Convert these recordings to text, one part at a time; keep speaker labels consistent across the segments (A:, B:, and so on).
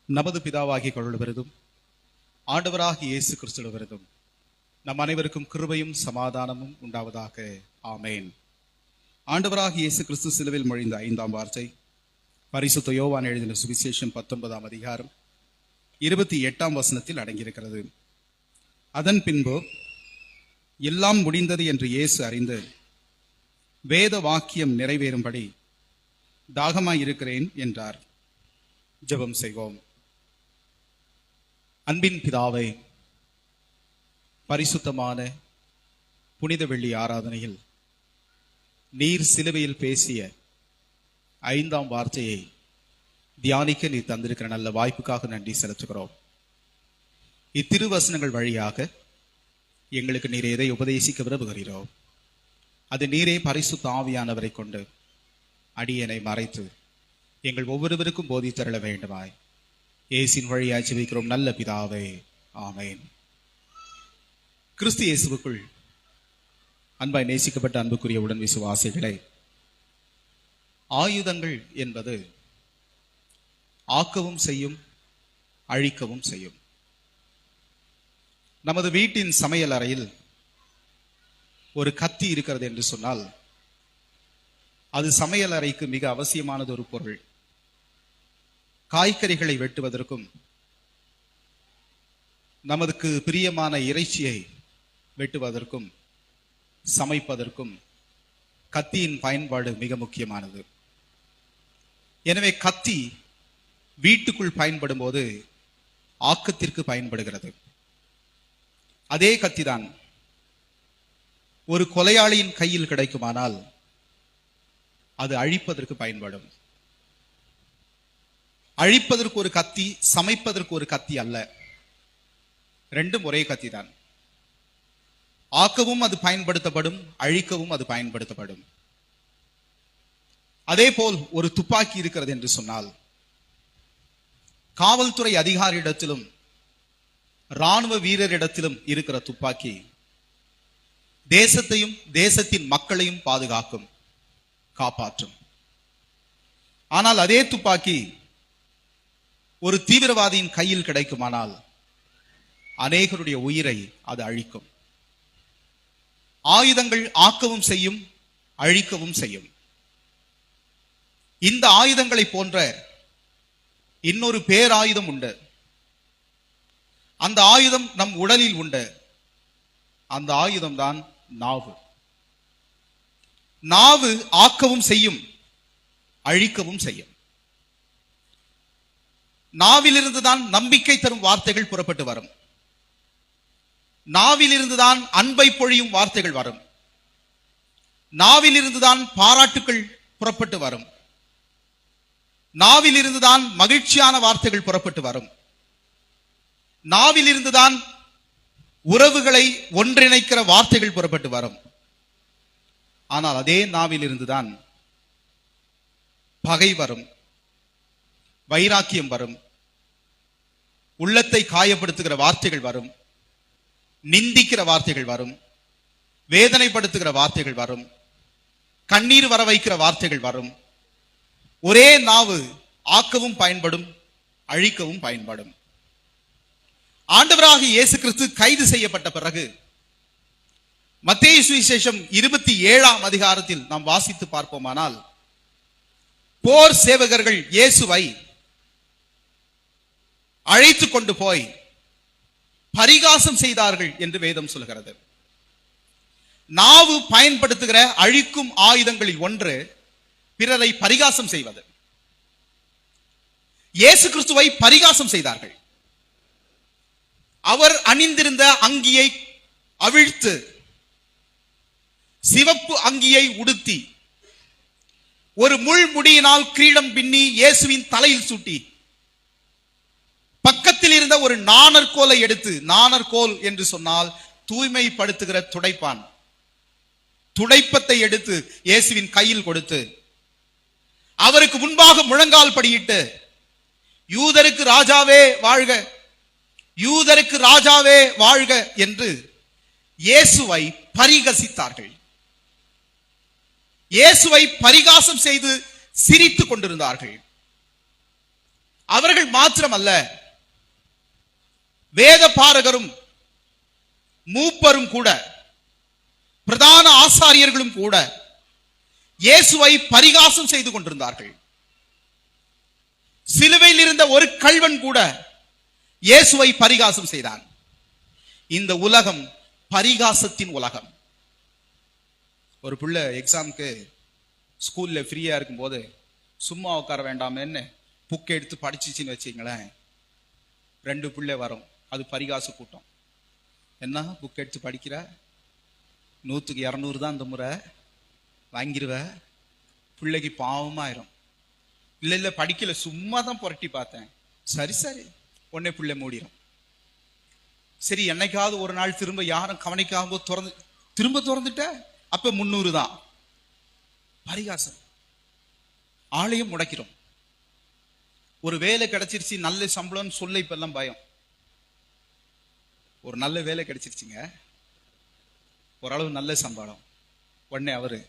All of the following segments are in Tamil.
A: நமது பிதாவாகிய கடவுளிடமிருந்தும் ஆண்டவராகிய இயேசு கிறிஸ்துவிடமிருந்தும் நம் அனைவருக்கும் கிருபையும் சமாதானமும் உண்டாவதாக. ஆமேன். ஆண்டவராகிய இயேசு கிறிஸ்து சிலுவையில் மொழிந்த 5ஆம் வார்த்தை பரிசுத்த யோவான் எழுதின சுவிசேஷம் 19ஆம் அதிகாரம் 28ஆம் வசனத்தில் அடங்கியிருக்கிறது. அதன் பின்பு எல்லாம் முடிந்தது என்று இயேசு அறிந்து வேத வாக்கியம் நிறைவேறும்படி தாகமாயிருக்கிறேன் என்றார். ஜெபம் செய்வோம். அன்பின் பிதாவே, பரிசுத்தமான புனித வெள்ளி ஆராதனையில் நீர் சிலுவையில் பேசிய 5ஆம் வார்த்தையை தியானிக்க நீர் தந்திருக்கிற நல்ல வாய்ப்புக்காக நன்றி செலுத்துகிறோம். இத்திருவசனங்கள் வழியாக எங்களுக்கு நீர் எதை உபதேசிக்க விரும்புகிறீரோ அது நீரே பரிசுத்த ஆவியானவரை கொண்டு அடியனை மறைத்து எங்கள் ஒவ்வொருவருக்கும் போதித்தருள வேண்டுமாய் இயேசுவின் வழியாய் ஜெபிக்கிறோம் நல்ல பிதாவே. ஆமேன். கிறிஸ்து இயேசுவுக்குள் அன்பாய் நேசிக்கப்பட்ட அன்புக்குரிய உடன் விசுவாசிகளே, ஆயுதங்கள் என்பது ஆக்கவும் செய்யும், அழிக்கவும் செய்யும். நமது வீட்டின் சமையல் அறையில் ஒரு கத்தி இருக்கிறது என்று சொன்னால் அது சமையல் அறைக்கு மிக அவசியமானது ஒரு பொருள். காய்கறிகளை வெட்டுவதற்கும் நமக்கு பிரியமான இறைச்சியை வெட்டுவதற்கும் சமைப்பதற்கும் கத்தியின் பயன்பாடு மிக முக்கியமானது. எனவே கத்தி வீட்டுக்குள் பயன்படும் போது ஆக்கத்திற்கு பயன்படுகிறது. அதே கத்திதான் ஒரு கொலையாளியின் கையில் கிடைக்குமானால் அது அழிப்பதற்கு பயன்படும். அழிப்பதற்கு ஒரு கத்தி, சமைப்பதற்கு ஒரு கத்தி அல்ல. ரெண்டும் ஒரே கத்தி தான். ஆக்கவும் அது பயன்படுத்தப்படும், அழிக்கவும் அது பயன்படுத்தப்படும். அதே போல் ஒரு துப்பாக்கி இருக்கிறது என்று சொன்னால் காவல்துறை அதிகாரியிடத்திலும் இராணுவ வீரரிடத்திலும் இருக்கிற துப்பாக்கி தேசத்தையும் தேசத்தின் மக்களையும் பாதுகாக்கும், காப்பாற்றும். ஆனால் அதே துப்பாக்கி ஒரு தீவிரவாதியின் கையில் கிடைக்குமானால் அநேகருடைய உயிரை அது அழிக்கும். ஆயுதங்கள் ஆக்கவும் செய்யும், அழிக்கவும் செய்யும். இந்த ஆயுதங்களை போன்ற இன்னொரு பேராயுதம் உண்டு. அந்த ஆயுதம் நம் உடலில் உண்டு. அந்த ஆயுதம் தான் நாவு. நாவு ஆக்கவும் செய்யும், அழிக்கவும் செய்யும். நாவிலிருந்துதான் நம்பிக்கை தரும் வார்த்தைகள் புறப்பட்டு வரும். நாவிலிருந்துதான் அன்பை பொழியும் வார்த்தைகள் வரும். நாவிலிருந்துதான் பாராட்டுக்கள் புறப்பட்டு வரும். நாவிலிருந்துதான் மகிழ்ச்சியான வார்த்தைகள் புறப்பட்டு வரும். நாவிலிருந்துதான் உறவுகளை ஒன்றிணைக்கிற வார்த்தைகள் புறப்பட்டு வரும். ஆனால் அதே நாவிலிருந்துதான் பகை வரும், வைராக்கியம் வரும், உள்ளத்தை காயப்படுத்துகிற வார்த்தைகள் வரும், நிந்திக்கிற வார்த்தைகள் வரும், வேதனைப்படுத்துகிற வார்த்தைகள் வரும், கண்ணீர் வர வைக்கிற வார்த்தைகள் வரும். ஒரே நாவு ஆக்கவும் பயன்படும், அழிக்கவும் பயன்படும். ஆண்டவராகிய இயேசு கிறிஸ்து கைது செய்யப்பட்ட பிறகு மத்தேயு சுவிசேஷம் 27ஆம் அதிகாரத்தில் நாம் வாசித்து பார்ப்போமானால் போர் சேவகர்கள் இயேசுவை அழைத்து கொண்டு போய் பரிகாசம் செய்தார்கள் என்று வேதம் சொல்கிறது. நாவு பயன்படுத்துகிற அழிக்கும் ஆயுதங்களில் ஒன்று பிறரை பரிகாசம் செய்வது. இயேசு கிறிஸ்துவை பரிகாசம் செய்தார்கள். அவர் அணிந்திருந்த அங்கியை அவிழ்த்து சிவப்பு அங்கியை உடுத்தி ஒரு முள்முடியினால் கிரீடம் பின்னி இயேசுவின் தலையில் சூட்டி பக்கத்தில் இருந்த ஒரு நாணற்கோலை எடுத்து, நாணற்கோல் என்று சொன்னால் தூய்மைப்படுத்துகிற துடைப்பான், துடைப்பத்தை எடுத்து இயேசுவின் கையில் கொடுத்து அவருக்கு முன்பாக முழங்கால் படியிட்டு யூதருக்கு ராஜாவே வாழ்க, யூதருக்கு ராஜாவே வாழ்க என்று இயேசுவை பரிகசித்தார்கள். இயேசுவை பரிகாசம் செய்து சிரித்துக் கொண்டிருந்தார்கள். அவர்கள் மாத்திரமல்ல, வேத பாரகரும் மூப்பரும் கூட, பிரதான ஆசாரியர்களும் கூட இயேசுவை பரிகாசம் செய்து கொண்டிருந்தார்கள். சிலுவையில் இருந்த ஒரு கள்வன் கூட இயேசுவை பரிகாசம் செய்தான். இந்த உலகம் பரிகாசத்தின் உலகம். ஒரு பிள்ளை எக்ஸாமுக்கு ஸ்கூல்ல ஃப்ரீயா இருக்கும் போது சும்மா உட்கார வேண்டாமேன்னு புக் எடுத்து படிச்சிச்சின்னு வச்சுங்களேன், 2 பிள்ளை வரும். அது பரிகாச கூட்டம். என்ன புக் எடுத்து படிக்கிற, 100க்கு 200 தான் இந்த முறை வாங்கிடுவ, பிள்ளைக்கு பாவமாயிரும். இல்ல படிக்கல, சும்மா தான் புரட்டி பார்த்தேன். சரி சரி, உடனே பிள்ளை மூடிடும். சரி, என்னைக்காவது ஒரு நாள் திரும்ப யாரும் கவனிக்காம திரும்ப திறந்துட்ட, அப்ப 300 தான். பரிகாசம். ஆலயம் முடக்கிறோம். ஒரு வேலை கிடைச்சிருச்சு, நல்ல சம்பளம் சொல்ல இப்ப எல்லாம் பயம். ஒரு நல்ல வேலை கிடைச்சிருச்சுங்க, ஓரளவு நல்ல சம்பளம். உடனே அவரு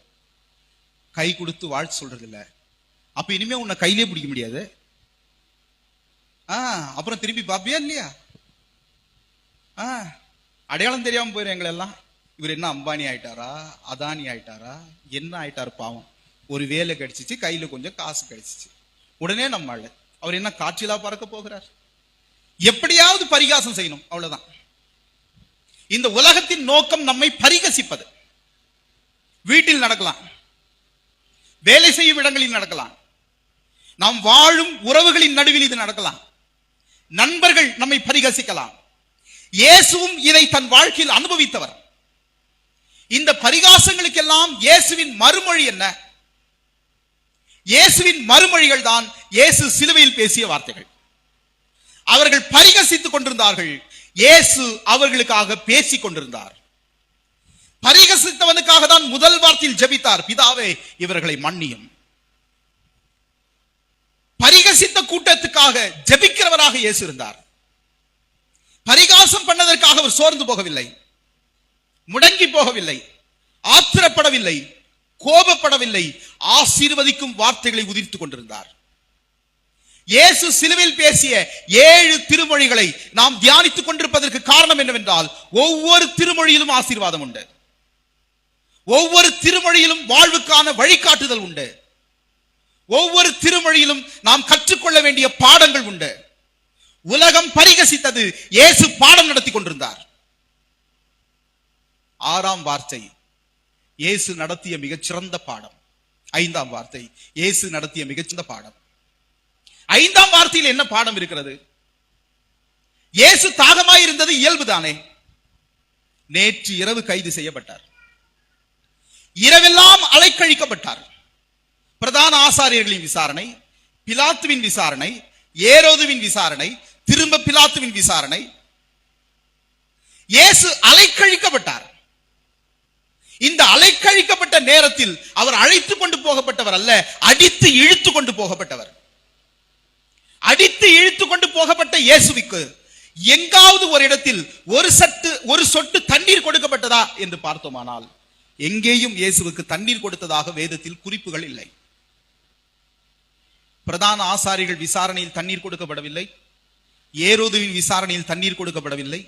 A: கை கொடுத்து வாழ்த்து சொல்றது இல்ல. அப்ப இனிமே உன்னை கையிலே பிடிக்க முடியாது. அப்புறம் திரும்பி பாப்பியா இல்லையா? அடையாளம் தெரியாம போயிடும் எங்களை எல்லாம். இவர் என்ன அம்பானி ஆயிட்டாரா, அதானி ஆயிட்டாரா, என்ன ஆயிட்டாரு பாவம். ஒரு வேலை கிடைச்சிச்சு, கையில கொஞ்சம் காசு கிடைச்சிச்சு, உடனே நம்ம அவர் என்ன காற்றிலா பறக்க போகிறார்? எப்படியாவது பரிகாசம் செய்யணும், அவ்வளவுதான். இந்த உலகத்தின் நோக்கம் நம்மை பரிகசிப்பது. வீட்டில் நடக்கலாம், வேலை செய்யும் இடங்களில் நடக்கலாம், நாம் வாழும் உறவுகளின் நடுவில் இது நடக்கலாம், நண்பர்கள் நம்மை பரிகசிக்கலாம். இயேசுவும் இதை தன் வாழ்க்கையில் அனுபவித்தவர். இந்த பரிகாசங்களுக்கெல்லாம் இயேசுவின் மறுமொழி என்ன? இயேசுவின் மறுமொழிகள் தான் இயேசு சிலுவையில் பேசிய வார்த்தைகள். அவர்கள் பரிகசித்துக் கொண்டிருந்தார்கள், இயேசு அவர்களுக்காக பேசிக் கொண்டிருந்தார். பரிகசித்தவனுக்காக தான் முதல் வார்த்தையில் ஜெபித்தார், பிதாவே இவர்களை மன்னியும். பரிகசித்த கூட்டத்துக்காக ஜெபிக்கிறவராக இயேசு இருந்தார். பரிகாசம் பண்ணதற்காக அவர் சோர்ந்து போகவில்லை, முடங்கி போகவில்லை, ஆத்திரப்படவில்லை, கோபப்படவில்லை. ஆசீர்வதிக்கும் வார்த்தைகளை உதிர்த்துக் கொண்டிருந்தார். இயேசு சிலுவையில் பேசிய 7 திருமொழிகளை நாம் தியானித்துக் கொண்டிருப்பதற்கு காரணம் என்னவென்றால், ஒவ்வொரு திருமொழியிலும் ஆசீர்வாதம் உண்டு, ஒவ்வொரு திருமொழியிலும் வாழ்வுக்கான வழிகாட்டுதல் உண்டு, ஒவ்வொரு திருமொழியிலும் நாம் கற்றுக்கொள்ள வேண்டிய பாடங்கள் உண்டு. உலகம் பரிகசித்தது, இயேசு பாடம் நடத்தி கொண்டிருந்தார். 6ஆம் வார்த்தை இயேசு நடத்திய மிகச்சிறந்த பாடம். 5ஆம் வார்த்தை இயேசு நடத்திய மிகச்சிறந்த பாடம். 5ஆம் வார்த்தையில் என்ன பாடம் இருக்கிறது? இயேசு தாகமாய் இருந்தது இயல்புதானே. நேற்று இரவு கைது செய்யப்பட்டார், இரவெல்லாம் அலைக்கழிக்கப்பட்டார். பிரதான ஆசாரியர்களின் விசாரணை, பிலாத்துவின் விசாரணை, ஏரோதுவின் விசாரணை, திரும்ப பிலாத்துவின் விசாரணை. இயேசு அலைக்கழிக்கப்பட்டார். இந்த அலைக்கழிக்கப்பட்ட நேரத்தில் அவர் அழைத்து கொண்டு போகப்பட்டவர் அல்ல, அடித்து இழுத்து கொண்டு போகப்பட்டவர். அடித்து இழுத்து கொண்டு போகப்பட்ட இயேசுவுக்கு எங்காவது ஒரு இடத்தில் ஒரு சொட்டு தண்ணீர் கொடுக்கப்பட்டதா என்று பார்த்தோமானால், எங்கேயும் இயேசுவுக்கு தண்ணீர் கொடுத்ததாக வேதத்தில் குறிப்புகள் இல்லை. பிரதான ஆசாரிகள் விசாரணையில் தண்ணீர் கொடுக்கப்படவில்லை, ஏரோதுவின் விசாரணையில் தண்ணீர் கொடுக்கப்படவில்லை,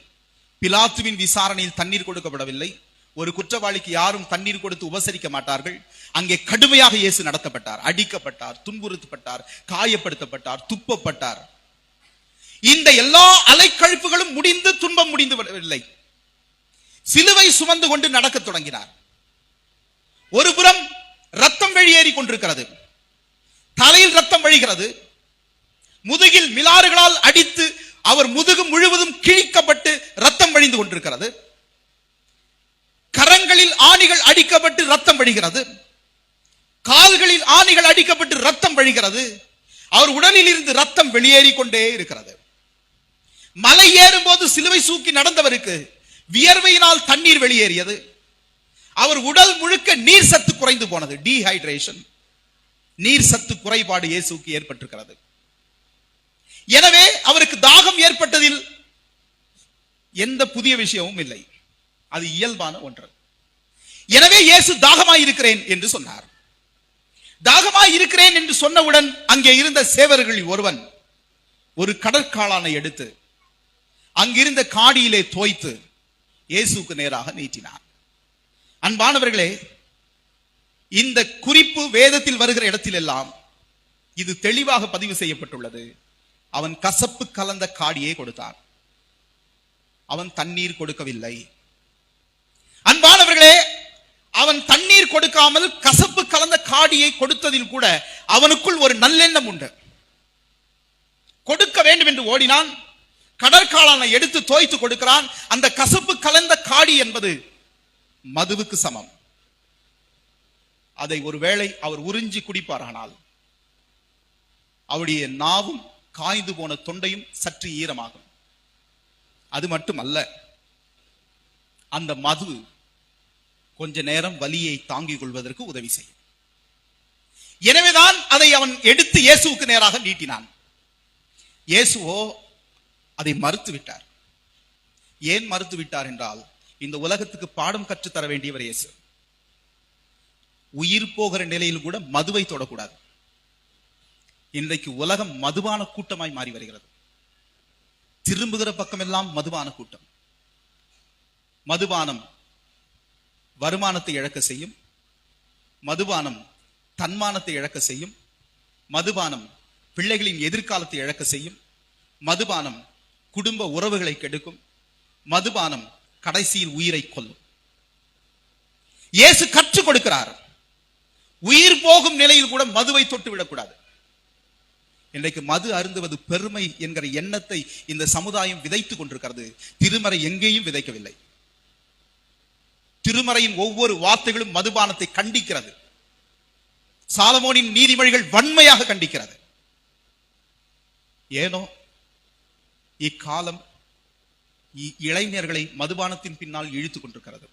A: பிலாத்துவின் விசாரணையில் தண்ணீர் கொடுக்கப்படவில்லை. ஒரு குற்றவாளிக்கு யாரும் தண்ணீர் கொடுத்து உபசரிக்க மாட்டார்கள். அங்கே கடுமையாக இயேசு நடத்தப்பட்டார், அடிக்கப்பட்டார், துன்புறுத்தப்பட்டார், காயப்படுத்தப்பட்டார், துப்பப்பட்டார். இந்த எல்லா அலைக்கழிப்புகளும் முடிந்து துன்பம் முடிந்து விடவில்லை. சிலுவை சுமந்து கொண்டு நடக்க தொடங்கினார். ஒருபுறம் ரத்தம் வெளியேறி கொண்டிருக்கிறது, தலையில் ரத்தம் வழிகிறது, முதுகில் மிலாறுகளால் அடித்து அவர் முதுகு முழுவதும் கிழிக்கப்பட்டு ரத்தம் வழிந்து கொண்டிருக்கிறது. கரங்களில் ஆணிகள் அடிக்கப்பட்டு ரத்தம் வழிகிறது, கால்களில் ஆணிகள் அடிக்கப்பட்டு ரத்தம் வழிகிறது. அவர் உடலில் இருந்து ரத்தம் வெளியேறி கொண்டே இருக்கிறது. மலை ஏறும் போது சிலுவை தூக்கி நடந்தவருக்கு வியர்வையினால் தண்ணீர் வெளியேறியது. அவர் உடல் முழுக்க நீர் சத்து குறைந்து போனது, டீஹைட்ரேஷன், நீர் சத்து குறைபாடு இயேசுவுக்கு ஏற்பட்டிருக்கிறது. எனவே அவருக்கு தாகம் ஏற்பட்டதில் எந்த புதிய விஷயமும் இல்லை, அது இயல்பான ஒன்று. எனவே இயேசு தாகமாய் இருக்கிறேன் என்று சொன்னார். தாகமாய் இருக்கிறேன் என்று சொன்னவுடன் அங்கே இருந்த சேவர்களில் ஒருவன் ஒரு கடற்காளானை எடுத்து அங்கிருந்த காடியிலே தோய்த்து இயேசுக்கு நேராக நீட்டினார். அன்பானவர்களே, இந்த குறிப்பு வேதத்தில் வருகிற இடத்தில் எல்லாம் இது தெளிவாக பதிவு செய்யப்பட்டுள்ளது. அவன் கசப்பு கலந்த காடியை கொடுத்தான், அவன் தண்ணீர் கொடுக்கவில்லை. அன்பானவர்களே, அவன் தண்ணீர் கொடுக்காமல் கசப்பு கலந்த காடியை கொடுத்ததில் கூட அவனுக்குள் ஒரு நல்லெண்ணம் உண்டு. கொடுக்க வேண்டும் என்று ஓடினான், கடற்காளானை எடுத்து தோய்த்து கொடுக்கிறான். அந்த கசப்பு கலந்த காடி என்பது மதுவுக்கு சமம். அதை ஒருவேளை அவர் உறிஞ்சி குடிப்பாரானால் அவருடைய நாவும் காய்ந்து போன தொண்டையும் சற்று ஈரமாகும். அது மட்டுமல்ல, அந்த மது கொஞ்ச நேரம் வலியை தாங்கிக் கொள்வதற்கு உதவி செய்யும். எனவேதான் அதை அவன் எடுத்து இயேசுவுக்கு நேராக நீட்டினான். இயேசுவோ அதை மறுத்து விட்டார். ஏன் மறுத்து விட்டார் என்றால், இந்த உலகத்துக்கு பாடம் கற்றுத்தர வேண்டியவர் இயேசு. உயிர் போகிற நிலையில் கூட மதுவை தொடக்கூடாது. இன்றைக்கு உலகம் மதுபான கூட்டமாய் மாறி வருகிறது. திரும்புகிற பக்கமெல்லாம் மதுபான கூட்டம். மதுபானம் வருமானத்தை இழக்க செய்யும், மதுபானம் தன்மானத்தை இழக்க செய்யும், மதுபானம் பிள்ளைகளின் எதிர்காலத்தை இழக்க செய்யும், மதுபானம் குடும்ப உறவுகளை கெடுக்கும், மதுபானம் கடைசியில் உயிரை கொல்லும். இயேசு கற்றுக் கொடுக்கிறார், உயிர் போகும் நிலையில் கூட மதுவை தொட்டு விடக்கூடாது. இன்றைக்கு மது அருந்துவது பெருமை என்கிற எண்ணத்தை இந்த சமுதாயம் விதைத்துக் கொண்டிருக்கிறது. திருமறை எங்கேயும் விதைக்கவில்லை. திருமறையின் ஒவ்வொரு வார்த்தைகளும் மதுபானத்தை கண்டிக்கிறது. சாலமோனின் நீதிமொழிகள் வன்மையாக கண்டிக்கிறது. ஏனோ இக்காலம் இளைஞர்களை மதுபானத்தின் பின்னால் இழுத்துக் கொண்டிருக்கிறது.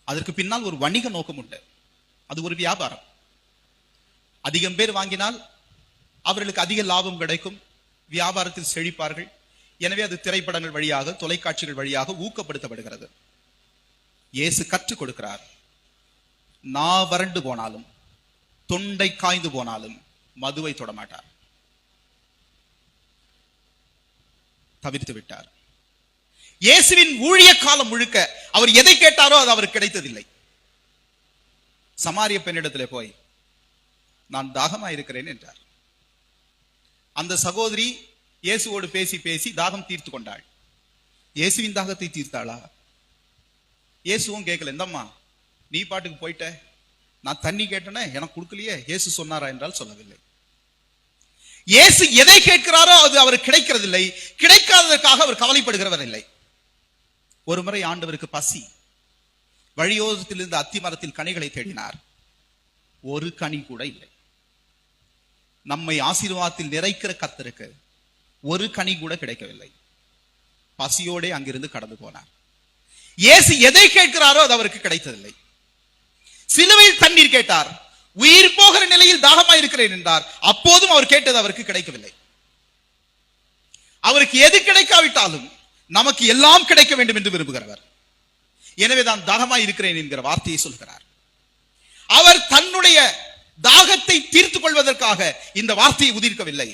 A: அதற்கு பின்னால் ஒரு வணிக நோக்கம் உண்டு. அது ஒரு வியாபாரம். அதிகம் பேர் வாங்கினால் அவர்களுக்கு அதிக லாபம் கிடைக்கும், வியாபாரத்தில் செழிப்பார்கள். எனவே அது திரைப்படங்கள் வழியாக, தொலைக்காட்சிகள் வழியாக ஊக்கப்படுத்தப்படுகிறது. இயேசு கற்றுக் கொடுக்கிறார், நா வறண்டு போனாலும் தொண்டை காய்ந்து போனாலும் மதுவை தொடமாட்டார். தவிர்த்து விட்டார். இயேசுவின் ஊழிய காலம் முழுக்க அவர் எதை கேட்டாரோ அது அவருக்கு கிடைத்ததில்லை. சமாரிய பெண்ணிடத்திலே போய் நான் தாகமா இருக்கிறேன் என்றார். அந்த சகோதரி இயேசுவோடு பேசி பேசி தாகம் தீர்த்து கொண்டாள். இயேசுவின் தாகத்தை தீர்த்தாளா? இயேசுவும் கேட்கல, இந்தம்மா நீ பாட்டுக்கு போயிட்ட, நான் தண்ணி கேட்டேனே எனக்கு கொடுக்கலையே, இயேசு சொன்னாரா என்றால் சொல்லவில்லை. இயேசு எதை கேட்கிறாரோ அது அவர் கிடைக்கிறதில்லை. கிடைக்காததற்காக அவர் கவலைப்படுகிறவர் இல்லை. ஒரு முறை ஆண்டவருக்கு பசி, வழியோரத்தில் இருந்த அத்தி மரத்தில் கனிகளை தேடினார். ஒரு கனி கூட இல்லை. நம்மை ஆசீர்வாதத்தில் நிறைக்கிற கர்த்தருக்கு ஒரு கனி கூட கிடைக்கவில்லை. பசியோடே அங்கிருந்து கடந்து போனார். இயேசு எதை கேட்கிறாரோ அது அவருக்கு கிடைத்ததில்லை. சிலுவையில் தண்ணீர் கேட்டார், உயிர் போகிற நிலையில் தாகமா இருக்கிறேன் என்றார். அப்போதும் அவர் கேட்டது அவருக்கு கிடைக்கவில்லை. அவருக்கு எது கிடைக்காவிட்டாலும் நமக்கு எல்லாம் கிடைக்க வேண்டும் என்று விரும்புகிறவர். எனவேதான் தாகமா இருக்கிறேன் என்கிற வார்த்தையை சொல்கிறார். அவர் தன்னுடைய தாகத்தை தீர்த்துக் கொள்வதற்காக இந்த வார்த்தையை உதிர்க்கவில்லை.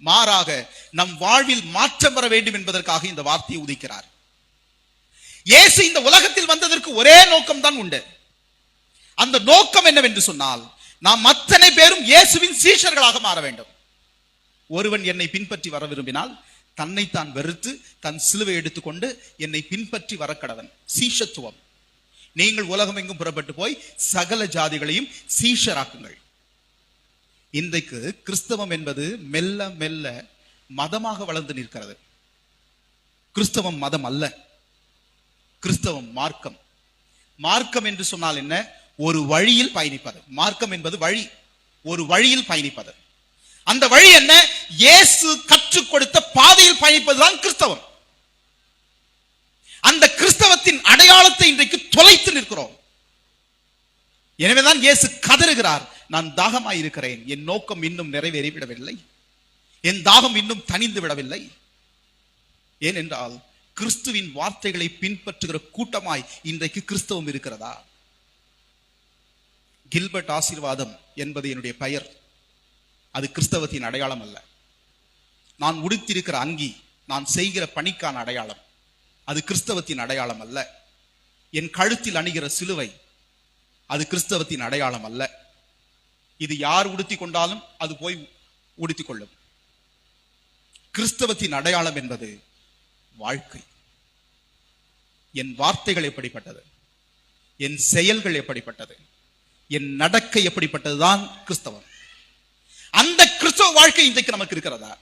A: மாறாக நம் வாழ்வில் மாற்றம் வர வேண்டும் என்பதற்காக இந்த வார்த்தையை உதிக்கிறார். இயேசு இந்த உலகத்தில் வந்ததற்கு ஒரே நோக்கம் தான் உண்டு. அந்த நோக்கம் என்னவென்று சொன்னால், நாம் அத்தனை பேரும் இயேசுவின் சீஷர்களாக மாற வேண்டும். ஒருவன் என்னை பின்பற்றி வர விரும்பினால் தன்னைத்தான் வெறுத்து தன் சிலுவை எடுத்துக்கொண்டு என்னை பின்பற்றி வர கடவன். சீஷத்துவம். நீங்கள் உலகம் எங்கும் புறப்பட்டு போய் சகல ஜாதிகளையும் சீஷராக்குங்கள். இன்றைக்கு கிறிஸ்தவம் என்பது மெல்ல மெல்ல மதமாக வளர்ந்து நிற்கிறது. கிறிஸ்தவம் மதம் அல்ல, கிறிஸ்தவம் மார்க்கம். மார்க்கம் என்று சொன்னால் என்ன? ஒரு வழியில் பயணிப்பது. மார்க்கம் என்பது வழி, ஒரு வழியில் பயணிப்பது. அந்த வழி என்ன? இயேசு கற்றுக் கொடுத்த பாதையில் பயணிப்பதுதான் கிறிஸ்தவம். அந்த கிறிஸ்தவத்தின் அடையாளத்தை இன்றைக்கு தொலைத்து நிற்கிறோம். எனவேதான் இயேசு கதறுகிறார், நான் தாகமாய் இருக்கிறேன், என் நோக்கம் இன்னும் நிறைவேறி விடவில்லை, என் தாகம் இன்னும் தணிந்து விடவில்லை. ஏனென்றால் கிறிஸ்துவின் வார்த்தைகளை பின்பற்றுகிற கூட்டமாய் இன்றைக்கு கிறிஸ்தவம் இருக்கிறதா? கில்பர்ட் ஆசீர்வாதம் என்பது என்னுடைய பெயர். அது கிறிஸ்தவத்தின் அடையாளம் அல்ல. நான் உடுத்திருக்கிற அங்கி நான் செய்கிற பணிக்கான அடையாளம், அது கிறிஸ்தவத்தின் அடையாளம் அல்ல. என் கழுத்தில் அணிகிற சிலுவை அது கிறிஸ்தவத்தின் அடையாளம் அல்ல. இது யார் உடுத்தி கொண்டாலும் அது போய் உடுத்திக் கொள்ளும். கிறிஸ்தவத்தின் அடையாளம் என்பது வாழ்க்கை. என் வார்த்தைகள் எப்படிப்பட்டது, என் செயல்கள் எப்படிப்பட்டது, என் நடக்கை எப்படிப்பட்டதுதான் கிறிஸ்தவம். அந்த கிறிஸ்தவ வாழ்க்கை இன்றைக்கு நமக்கு இருக்கிறதா?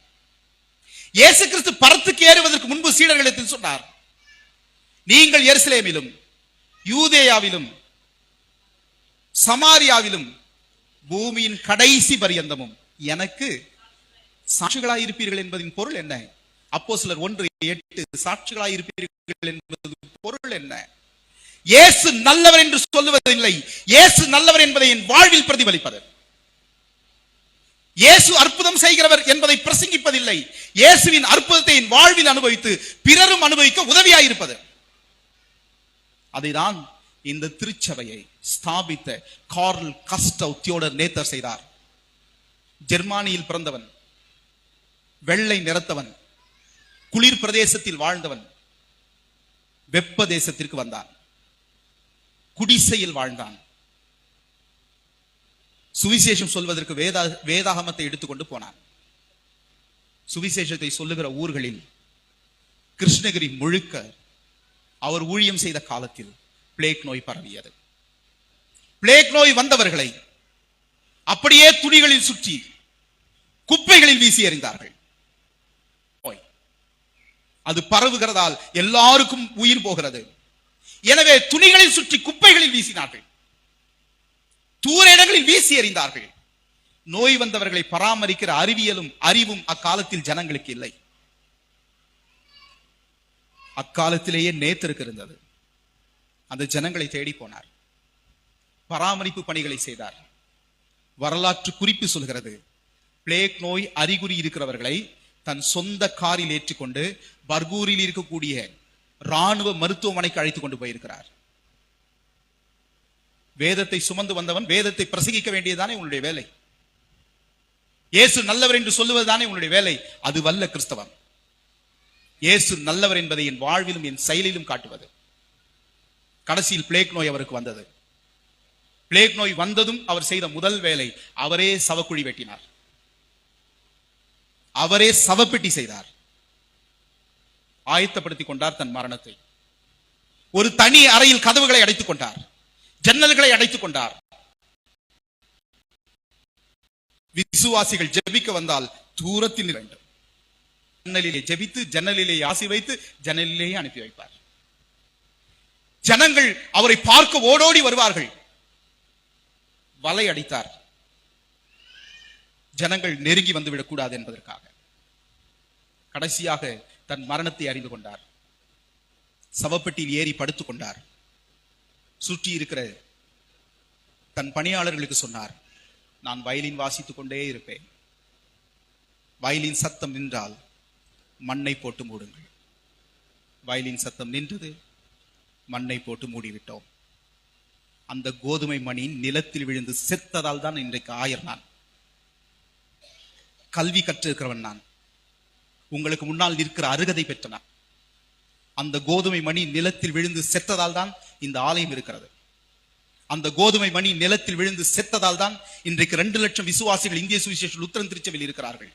A: இயேசு கிறிஸ்து பரத்துக்கு ஏறுவதற்கு முன்பு சீடர்களிடத்தில் சொன்னார், நீங்கள் எருசலேமிலும் யூதேயாவிலும் சமாரியாவிலும் பூமியின் கடைசி பரியந்தமும் எனக்கு சாட்சிகளாயிருப்பீர்கள் என்பதின் பொருள் என்ன? அப்போஸ்தலர் 1:8 சாட்சிகளாயிருப்பீர்கள் என்பது பொருள் என்ன? இயேசு நல்லவர் என்று சொல்லுவதில்லை, இயேசு நல்லவர் என்பதை என் வாழ்வில் பிரதிபலிப்பது. இயேசு அற்புதம் செய்கிறவர் என்பதை பிரசங்கிப்பதில்லை, இயேசுவின் அற்புதத்தை என் வாழ்வில் அனுபவித்து பிறரும் அனுபவிக்க உதவியாயிருப்பது. அதைதான் இந்த திருச்சபையை ஸ்தாபித்த கார்ல் கஸ்டவ் தியோடர் நேத்தர் செய்தார். ஜெர்மானியில் பிறந்தவன், வெள்ளை நிறத்தவன், குளிர் பிரதேசத்தில் வாழ்ந்தவன், வெப்ப தேசத்திற்கு வந்தான், குடிசையில் வாழ்ந்தான். சுவிசேஷம் சொல்வதற்கு வேதாகமத்தை எடுத்துக்கொண்டு போனான். சுவிசேஷத்தை சொல்லுகிற ஊர்களில் கிருஷ்ணகிரி முழுக்க அவர் ஊழியம் செய்த காலத்தில் பிளேக் நோய் பரவியது. பிளேக் நோய் வந்தவர்களை அப்படியே துணிகளில் சுற்றி குப்பைகளில் வீசி எறிந்தார்கள். அது பரவுகிறதால் எல்லாருக்கும் உயிர் போகிறது. எனவே துணிகளில் சுற்றி குப்பைகளில் வீசினார்கள், தூர இடங்களில் வீசி எறிந்தார்கள். நோய் வந்தவர்களை பராமரிக்கிற அறிவியலும் அறிவும் அக்காலத்தில் ஜனங்களுக்கு இல்லை. அக்காலத்திலேயே நேத்தருக்கு இருந்தது. அந்த ஜனங்களை தேடி போனார், பராமரிப்பு பணிகளை செய்தார். வரலாற்று குறிப்பு சொல்கிறது, பிளேக் நோய் அறிகுறி இருக்கிறவர்களை தன் சொந்த காரில் ஏற்றிக்கொண்டு பர்கூரில் இருக்கக்கூடிய ராணுவ மருத்துவமனைக்கு அழைத்துக் கொண்டு போயிருக்கிறார். வேதத்தை சுமந்து வந்தவன் வேதத்தை பிரசங்கிக்க வேண்டியதுதானே உன்னுடைய வேலை. இயேசு நல்லவர் என்று சொல்லுவதுதானே உன்னுடைய வேலை. அது வல்ல கிறிஸ்தவம். இயேசு நல்லவர் என்பதை என் வாழ்விலும் என் செயலிலும் காட்டுவது. கடைசியில் பிளேக் நோய் அவருக்கு வந்தது. பிளேக் நோய் வந்ததும் அவர் செய்த முதல் வேலை, அவரே சவக்குழி வெட்டினார், அவரே சவப்பெட்டி செய்தார், ஆயத்தப்படுத்திக் கொண்டார் தன் மரணத்தை. ஒரு தனி அறையில் கதவுகளை அடைத்துக் கொண்டார், ஜன்னல்களை அடைத்துக் கொண்டார். விசுவாசிகள் ஜெபிக்க வந்தால் தூரத்தில் வேண்டும். ஜன்னலிலே ஜெபித்து ஜன்னலிலே ஆசி வைத்து ஜன்னலிலேயே அனுப்பி வைப்பார். ஜனங்கள் அவரை பார்க்க ஓடோடி வருவார்கள். வலை அடித்தார், ஜனங்கள் நெருங்கி வந்துவிடக் கூடாது என்பதற்காக. கடைசியாக தன் மரணத்தை அறிந்து கொண்டார். சவப்பெட்டியில் ஏறி படுத்துக் கொண்டார். சுற்றி இருக்கிற தன் பணியாளர்களுக்கு சொன்னார், நான் வயலின் வாசித்துக் கொண்டே இருப்பேன், வயலின் சத்தம் நின்றால் மண்ணை போட்டு மூடுங்கள். வயலின் சத்தம் நின்றது, மண்ணை போட்டு மூடிவிட்டோம். அந்த கோதுமை மணி நிலத்தில் விழுந்து செத்ததால் தான் இன்றைக்கு ஆயர் நான். கல்வி கற்றிருக்கிறவன் நான், உங்களுக்கு முன்னால் நிற்கிற அருகதை பெற்ற நான். அந்த கோதுமை மணி நிலத்தில் விழுந்து செத்ததால் தான் இந்த ஆலயம் இருக்கிறது. அந்த கோதுமை மணி நிலத்தில் விழுந்து செத்ததால் தான் இன்றைக்கு 2 லட்சம் விசுவாசிகள் இந்திய சுவிசேஷ லுத்தரன் திருச்சபையில் இருக்கிறார்கள்.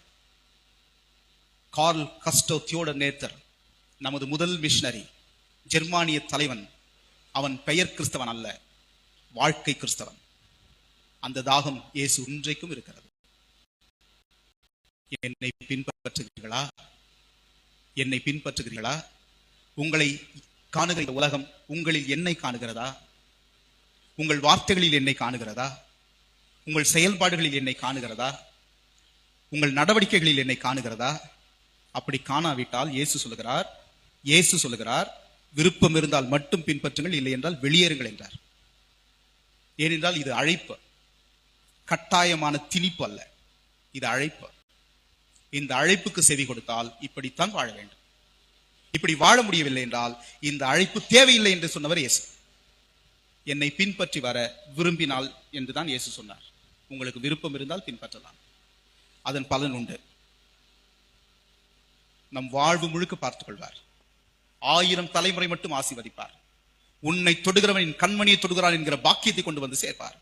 A: கார்ல் கஸ்டவ் தியோடர் நேத்தர் நமது முதல் மிஷனரி, ஜெர்மானிய தலைவன். அவன் பெயர் கிறிஸ்தவன் அல்ல, வாழ்க்கை கிறிஸ்தவன். அந்த தாகம் இயேசு இன்றைக்கும் இருக்கிறது. என்னை பின்பற்றுகிறீர்களா? என்னை பின்பற்றுகிறீர்களா? உங்களை காணுகிற உலகம் உங்களில் என்னை காணுகிறதா? உங்கள் வார்த்தைகளில் என்னை காணுகிறதா? உங்கள் செயல்பாடுகளில் என்னை காணுகிறதா? உங்கள் நடவடிக்கைகளில் என்னை காணுகிறதா? அப்படி காணாவிட்டால் இயேசு சொல்லுகிறார், விருப்பம் இருந்தால் மட்டும் பின்பற்றுங்கள், இல்லை என்றால் வெளியேறுங்கள் என்றார். ஏனென்றால் இது அழைப்பு, கட்டாயமான திணிப்பு அல்ல, இது அழைப்பு. இந்த அழைப்புக்கு செவி கொடுத்தால் இப்படித்தான் வாழ வேண்டும். இப்படி வாழ முடியவில்லை என்றால் இந்த அழைப்பு தேவையில்லை என்று சொன்னவர் இயேசு. என்னை பின்பற்றி வர விரும்பினால் என்றுதான் இயேசு சொன்னார். உங்களுக்கு விருப்பம் இருந்தால் பின்பற்றலாம். அதன் பலன் உண்டு. நம் வாழ்வு முழுக்க பார்த்துக் கொள்வார். 1000 தலைமுறை மட்டும் ஆசீர்வதிப்பார். உன்னை தொடுகிறவனின் கண்மணியை தொடுகிறான் என்கிற பாக்கியத்தை கொண்டு வந்து சேர்ப்பார்.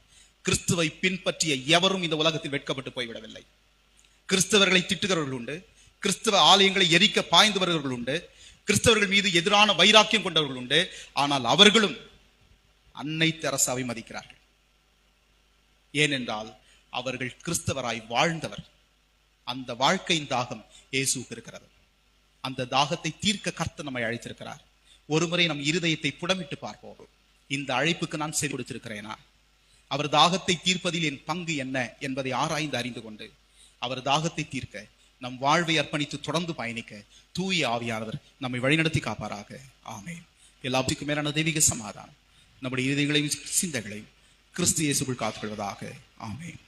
A: கிறிஸ்துவை பின்பற்றிய எவரும் இந்த உலகத்தில் வெட்கப்பட்டு போய்விடவில்லை. கிறிஸ்தவர்களை திட்டுகிறவர்கள் உண்டு, கிறிஸ்தவ ஆலயங்களை எரிக்க பாய்ந்தவர்கள் உண்டு, கிறிஸ்தவர்கள் மீது எதிரான வைராக்கியம் கொண்டவர்கள் உண்டு. ஆனால் அவர்களும் அன்னை தெரசாவை மதிக்கிறார்கள். ஏனென்றால் அவர்கள் கிறிஸ்தவராய் வாழ்ந்தவர். அந்த வாழ்க்கையின் தாகம் இயேசுவுக்கு இருக்கிறது. அந்த தாகத்தை தீர்க்க கர்த்தர் நம்மை அழைத்திருக்கிறார். ஒருமுறை நம் இருதயத்தை புடமிட்டு பார்ப்போம். இந்த அழைப்புக்கு நான் செவி கொடுத்திருக்கிறேனா? அவர் தாகத்தை தீர்ப்பதில் என் பங்கு என்ன என்பதை ஆராய்ந்து அறிந்து கொண்டு அவர் தாகத்தை தீர்க்க நம் வாழ்வை அர்ப்பணித்து தொடர்ந்து பயணிக்க தூய ஆவியானவர் நம்மை வழிநடத்தி காப்பாராக. ஆமென். எல்லாத்துக்கும் மேலான தெய்வீக சமாதானம் நம்முடைய இருதயங்களையும் சிந்தைகளையும் கிறிஸ்து இயேசுக்குள் காத்துக்கொள்வதாக. ஆமென்.